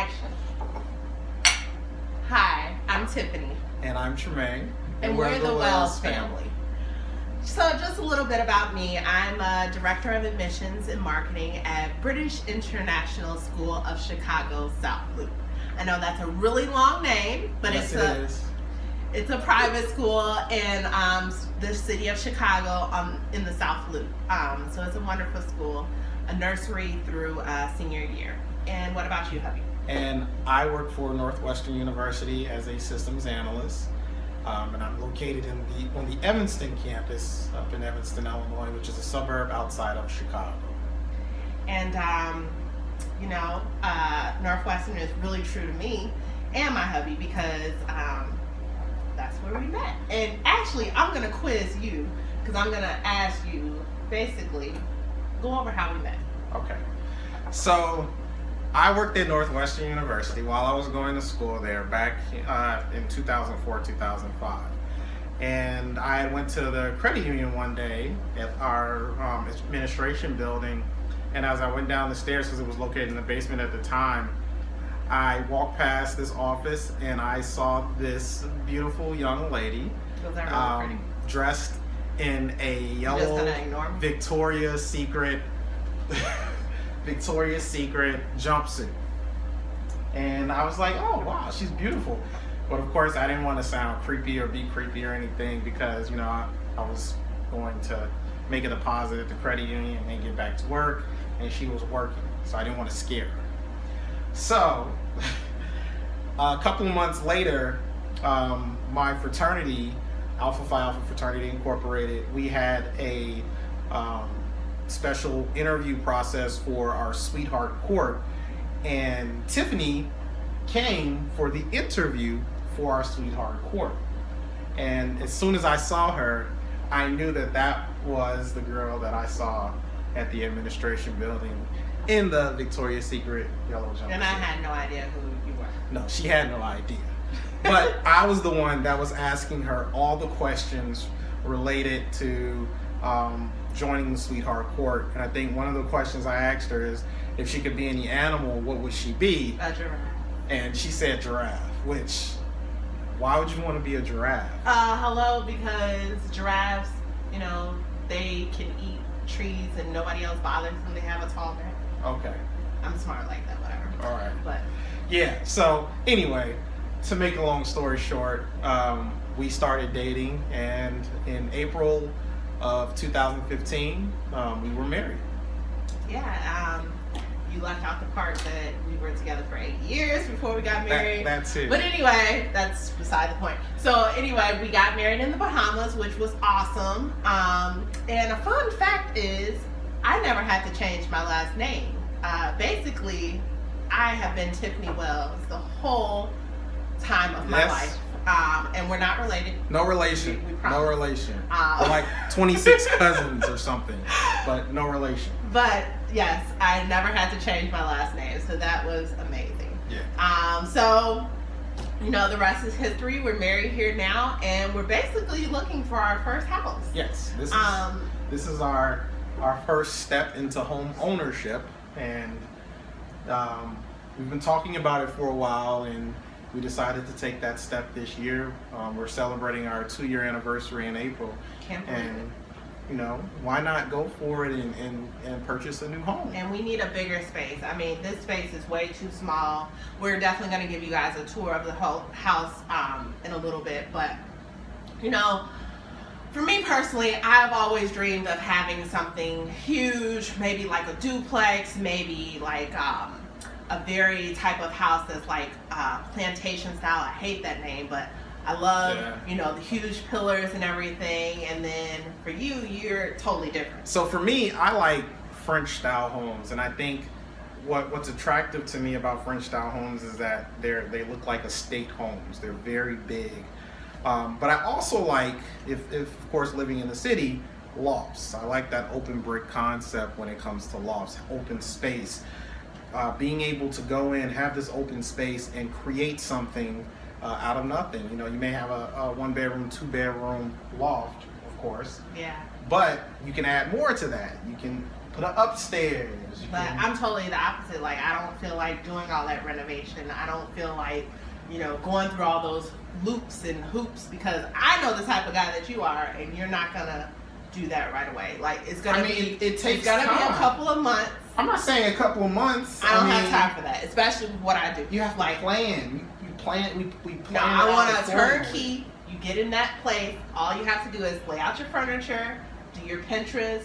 Action. Hi, I'm Tiffany. And I'm Tremaine. And we're the Wells family. So just a little bit about me. I'm a Director of Admissions and Marketing at British International School of Chicago South Loop. I know that's a really long name, but Yes, it's a private school in the city of Chicago in the South Loop. So it's a wonderful school, a nursery through senior year. And what about you, hubby? And I work for Northwestern University as a systems analyst. And I'm located on the Evanston campus up in Evanston, Illinois, which is a suburb outside of Chicago. And, Northwestern is really true to me and my hubby because that's where we met. And actually, I'm going to quiz you because I'm going to ask you, basically, go over how we met. Okay. So I worked at Northwestern University while I was going to school there back in 2004, 2005. And I went to the credit union one day at our administration building. And as I went down the stairs, because it was located in the basement at the time, I walked past this office and I saw this beautiful young lady dressed in a yellow Victoria's Secret jumpsuit. And I was like, oh wow, she's beautiful. But of course I didn't want to sound creepy or be creepy or anything because, I was going to make a deposit at the credit union and then get back to work, and she was working, so I didn't want to scare her. So a couple of months later, my fraternity, Alpha Phi Alpha Fraternity Incorporated, we had a special interview process for our sweetheart court, and Tiffany came for the interview for our sweetheart court. And as soon as I saw her, I knew that was the girl that I saw at the administration building in the Victoria's Secret yellow jumpsuit. And I had no idea who you were. No, she had no idea. But I was the one that was asking her all the questions related to joining the sweetheart court. And I think one of the questions I asked her is, if she could be any animal, what would she be? A giraffe. And she said giraffe, which, why would you want to be a giraffe? Hello, because giraffes, they can eat trees and nobody else bothers them. They have a tall neck. Okay. I'm smart like that, whatever. All right. But yeah, so anyway, to make a long story short, we started dating, and in April of 2015, we were married. Yeah, you left out the part that we were together for 8 years before we got married. That's it. But anyway, that's beside the point. So anyway, we got married in the Bahamas, which was awesome. And a fun fact is, I never had to change my last name. Basically, I have been Tiffany Wells the whole time of my life. And we're not related. No relation. We no relation. We're like 26 cousins or something, but no relation. But yes, I never had to change my last name, so that was amazing. Yeah. So, the rest is history. We're married here now, and we're basically looking for our first house. Yes. This is our first step into home ownership, and we've been talking about it for a while, and we decided to take that step this year. We're celebrating our 2-year anniversary in April. Can't believe it. Why not go for it and purchase a new home? And we need a bigger space. I mean, this space is way too small. We're definitely going to give you guys a tour of the whole house in a little bit. But, for me personally, I've always dreamed of having something huge, maybe like a duplex, maybe like a very type of house that's like plantation style. I hate that name, but I love, the huge pillars and everything. And then for you, you're totally different. So for me, I like French style homes, and I think what's attractive to me about French style homes is that they look like estate homes. They're very big. But I also like, if of course living in the city, lofts. I like that open brick concept when it comes to lofts, open space. Being able to go in, have this open space, and create something out of nothing. You may have a 1-bedroom, 2-bedroom loft, of course. Yeah. But you can add more to that. You can put an upstairs. But I'm totally the opposite. Like, I don't feel like doing all that renovation. I don't feel like, going through all those loops and hoops, because I know the type of guy that you are, and you're not gonna do that right away. Like, it's gonna be it takes it's gonna time. be a couple of months. I'm not saying a couple of months. I don't have time for that, especially with what I do. You have to plan. You plan. We plan. No, I want a turnkey. You get in that place. All you have to do is lay out your furniture, do your Pinterest.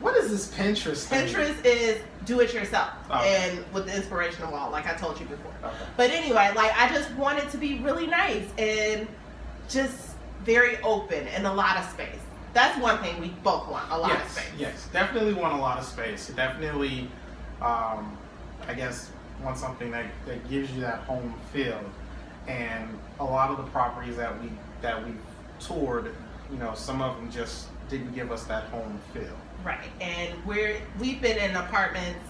What is this Pinterest thing? Pinterest is do it yourself, okay. and with the inspirational wall, like I told you before. Okay. But anyway, like, I just want it to be really nice and just very open and a lot of space. That's one thing we both want, a lot of space. Yes, definitely want a lot of space. Definitely, I guess, want something that gives you that home feel. And a lot of the properties that we've toured, some of them just didn't give us that home feel. Right, and we've been in apartments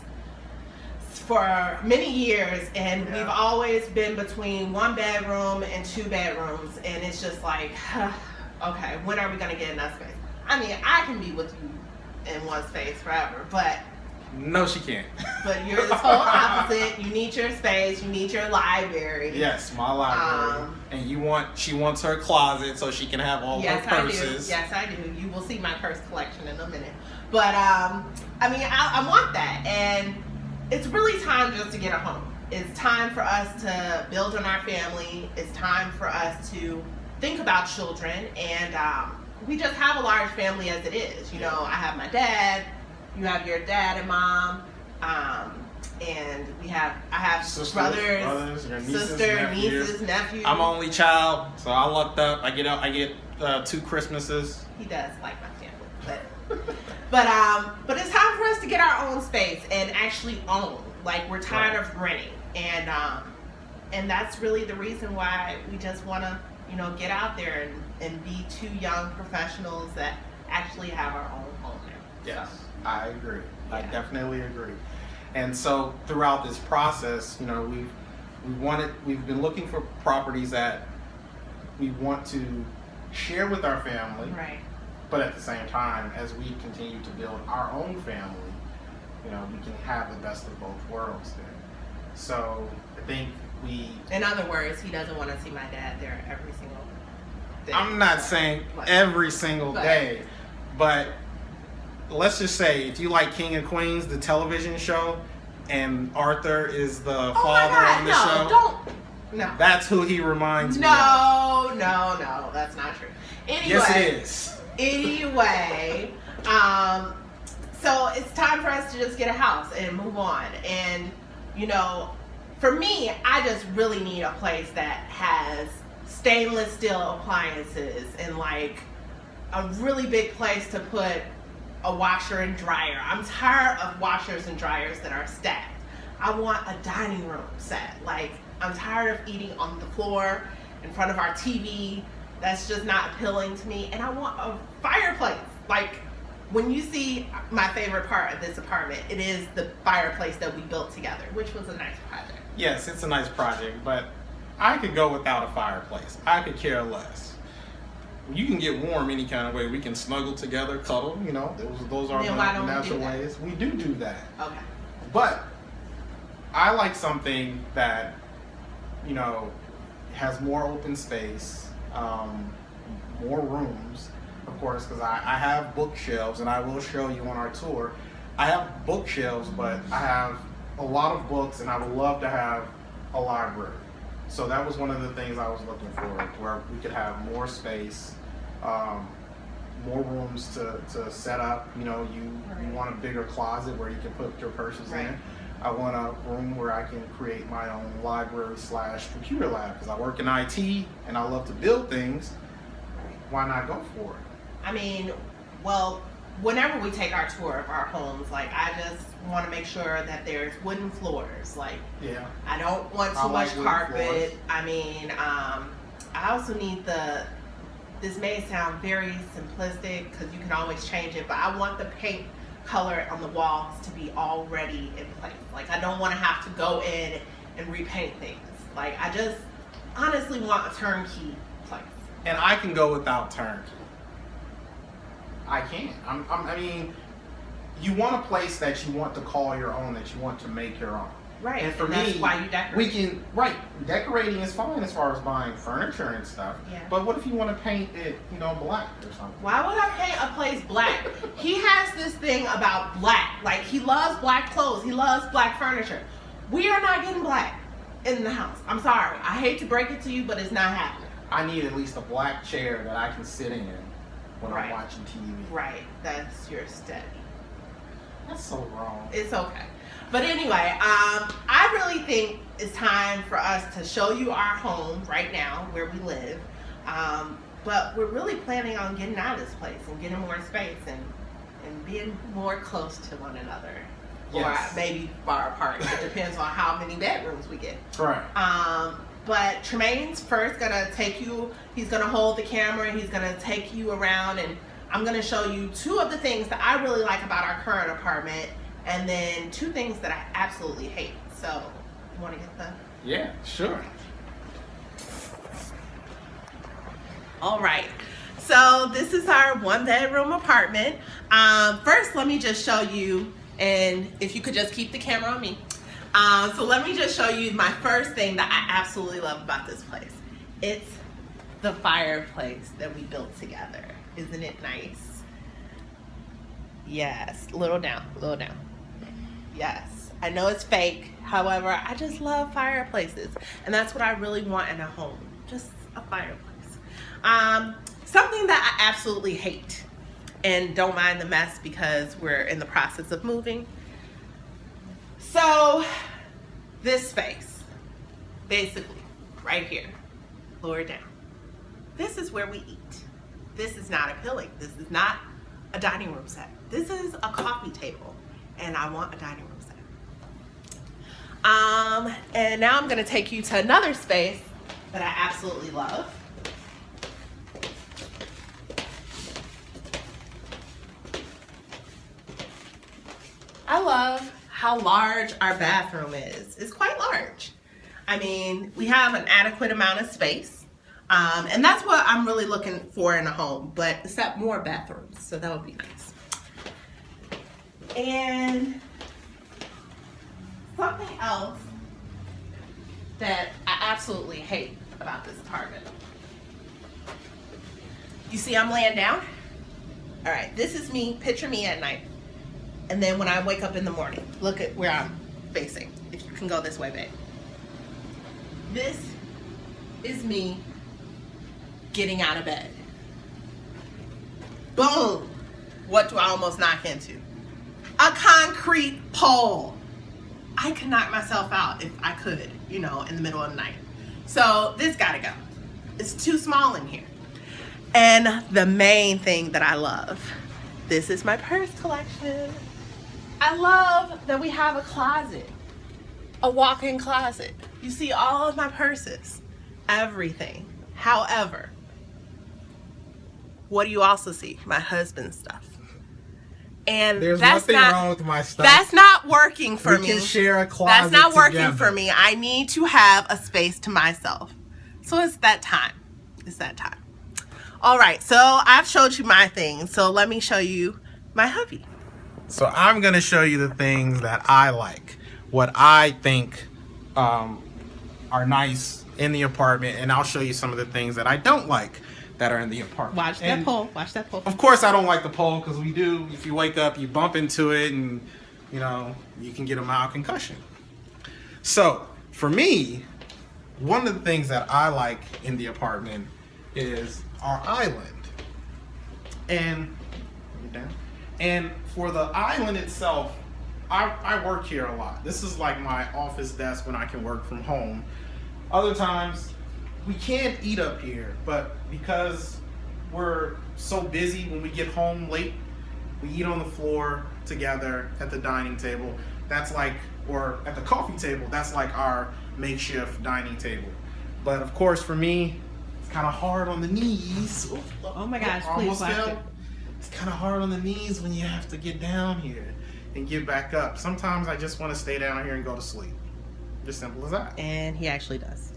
for many years, and we've always been between 1 bedroom and 2 bedrooms, and it's just like, okay, when are we gonna get enough space? I mean, I can be with you in one space forever, but no, she can't. But you're the total opposite. You need your space. You need your library. Yes, my library. And she wants her closet so she can have all her purses. Yes, I do. You will see my purse collection in a minute. But I want that, and it's really time just to get a home. It's time for us to build on our family. It's time for us to think about children, and we just have a large family as it is. I have my dad. You have your dad and mom, and I have sisters, brothers, nieces, nephews. I'm only child, so I lucked up. I get 2 Christmases. He does like my family, but it's time for us to get our own space and actually own. Like, we're tired of renting, and that's really the reason why we just want to get out there and be 2 young professionals that actually have our own home now. Yes. So. I agree. Yeah. I definitely agree. And so throughout this process, we've been looking for properties that we want to share with our family. Right. But at the same time, as we continue to build our own family, we can have the best of both worlds there. So I think in other words, he doesn't want to see my dad there every single day. I'm not saying every single day, but let's just say, if you like King of Queens, the television show, and Arthur is the father on the show, no. That's who he reminds me of. No, that's not true. Anyway, yes, it is. Anyway, so it's time for us to just get a house and move on. And, for me, I just really need a place that has stainless steel appliances and, like, a really big place to put a washer and dryer. I'm tired of washers and dryers that are stacked. I want a dining room set. Like, I'm tired of eating on the floor in front of our TV. That's just not appealing to me. And I want a fireplace. Like, when you see my favorite part of this apartment, it is the fireplace that we built together, which was a nice project. Yes, it's a nice project, but I could go without a fireplace. I could care less. You can get warm any kind of way. We can snuggle together, cuddle, those are the natural ways. We do that. Okay. But I like something that, has more open space, more rooms, of course, because I have bookshelves, and I will show you on our tour. I have bookshelves, but I have a lot of books, and I would love to have a library. So that was one of the things I was looking for, where we could have more space, more rooms to set up. You want a bigger closet where you can put your purses in. I want a room where I can create my own library / computer lab, because I work in IT and I love to build things. Why not go for it? I mean, well, whenever we take our tour of our homes, like, I just want to make sure that there's wooden floors. Like, I don't want too much carpet. Floors. I mean, I also need this may sound very simplistic because you can always change it, but I want the paint color on the walls to be already in place. Like, I don't want to have to go in and repaint things. Like, I just honestly want a turnkey place. And I can go without turnkey. I can't. I mean, you want a place that you want to call your own, that you want to make your own. Right. And for and me, that's why you decorate. we can, right, decorating is fine as far as buying furniture and stuff. Yeah. But what if you want to paint it, black or something? Why would I paint a place black? He has this thing about black. Like, he loves black clothes. He loves black furniture. We are not getting black in the house. I'm sorry. I hate to break it to you, but it's not happening. I need at least a black chair that I can sit in when I'm Right. watching TV. Right. That's your study. That's so wrong. It's okay. But anyway, I really think it's time for us to show you our home right now, where we live. But we're really planning on getting out of this place and getting more space and being more close to one another. Yes. Or maybe far apart. It depends on how many bedrooms we get. Right. But Tremaine's first gonna take you, he's gonna hold the camera and he's gonna take you around, and I'm gonna show you 2 of the things that I really like about our current apartment, and then 2 things that I absolutely hate. So, you wanna get the... Yeah, sure. All right. So this is our 1-bedroom apartment. First, let me just show you, and if you could just keep the camera on me. So let me just show you my first thing that I absolutely love about this place. It's the fireplace that we built together. Isn't it nice? Yes, a little down. Yes, I know it's fake. However, I just love fireplaces, and that's what I really want in a home, just a fireplace. Something that I absolutely hate, and don't mind the mess because we're in the process of moving. So, this space, basically, right here, lower down. This is where we eat. This is not appealing. This is not a dining room set. This is a coffee table, and I want a dining room set. And now I'm gonna take you to another space that I absolutely love. I love how large our bathroom is. It's quite large. I mean, we have an adequate amount of space. And that's what I'm really looking for in a home, but except more bathrooms, so that would be nice. And something else that I absolutely hate about this apartment. You see I'm laying down? All right, this is me, picture me at night. And then when I wake up in the morning, look at where I'm facing. If you can go this way, babe. This is me getting out of bed. Boom! What do I almost knock into? A concrete pole. I could knock myself out if I could, in the middle of the night. So this gotta go. It's too small in here. And the main thing that I love, this is my purse collection. I love that we have a closet, a walk-in closet. You see all of my purses, everything. However, what do you also see? My husband's stuff. And There's that's nothing not, wrong with my stuff. That's not working for me. We can share a closet That's not working together. for me. I need to have a space to myself. So it's that time. It's that time. All right, so I've showed you my things. So let me show you my hubby. So I'm going to show you the things that I like, what I think are nice in the apartment, and I'll show you some of the things that I don't like that are in the apartment. Watch that pole. Watch that pole. Of course, I don't like the pole because if you wake up, you bump into it, and you can get a mild concussion. So for me, one of the things that I like in the apartment is our island, and for the island itself, I work here a lot. This is like my office desk when I can work from home. Other times, we can't eat up here, but because we're so busy when we get home late, we eat on the floor together at the dining table. Or at the coffee table, that's like our makeshift dining table. But of course, for me, it's kind of hard on the knees. Oh my gosh, please Almost watch fell. it. It's kind of hard on the knees when you have to get down here and get back up. Sometimes I just want to stay down here and go to sleep. Just simple as that. And he actually does.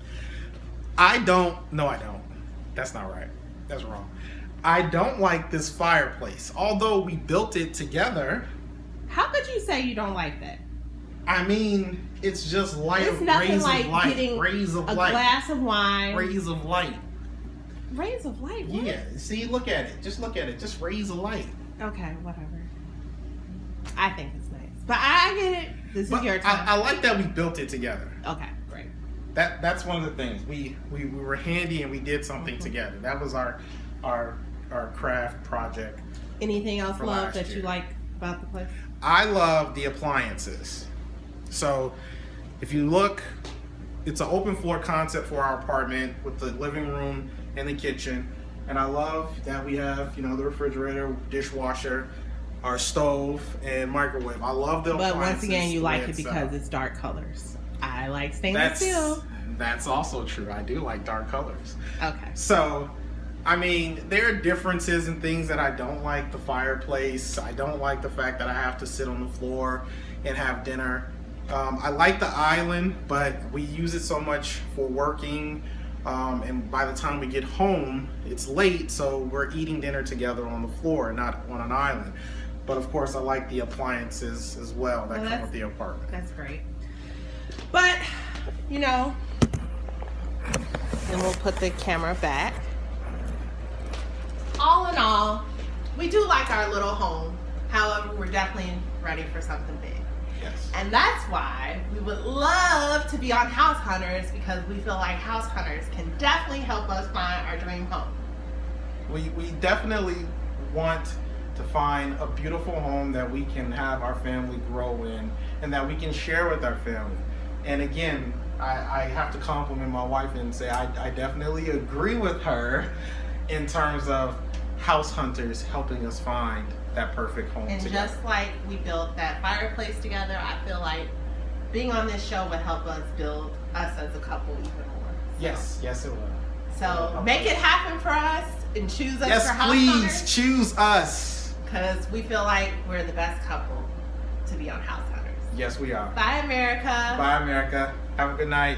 No, I don't. That's not right. That's wrong. I don't like this fireplace. Although we built it together, How could you say you don't like that? I mean, it's just light. It's nothing rays like of light. getting Rays of a light. glass of wine. Rays of light. Rays of light? What? Yeah. See, look at it. Just look at it. Just rays of light. Okay, whatever. I think it's nice. But I get it. This is your time. I like that we built it together. Okay, great. That's one of the things. We were handy and we did something together. That was our craft project. Anything else, For love, last that you year. like about the place? I love the appliances. So if you look, it's an open floor concept for our apartment with the living room and the kitchen. And I love that we have, the refrigerator, dishwasher, our stove, and microwave. I love the appliances. But once again, you the like way it it's because set up. it's dark colors. I like stainless steel. That's also true. I do like dark colors. Okay. So, I mean, there are differences in things that I don't like. The fireplace. I don't like the fact that I have to sit on the floor and have dinner. I like the island, but we use it so much for working. And by the time we get home, it's late, so we're eating dinner together on the floor, not on an island. But of course, I like the appliances as well that come with the apartment. That's great. But, and we'll put the camera back. All in all, we do like our little home. However, we're definitely ready for something big. Yes. And that's why we would love to be on House Hunters, because we feel like House Hunters can definitely help us find our dream home. We definitely want to find a beautiful home that we can have our family grow in and that we can share with our family. And again, I have to compliment my wife and say I definitely agree with her in terms of House Hunters helping us find that perfect home And together. just like we built that fireplace together, I feel like being on this show would help us build us as a couple even more. Yes, it will. So make it happen for us and choose us Yes, for House please Hunters. choose us. Because we feel like we're the best couple to be on House Hunters. Yes, we are. Bye, America. Bye, America. Have a good night.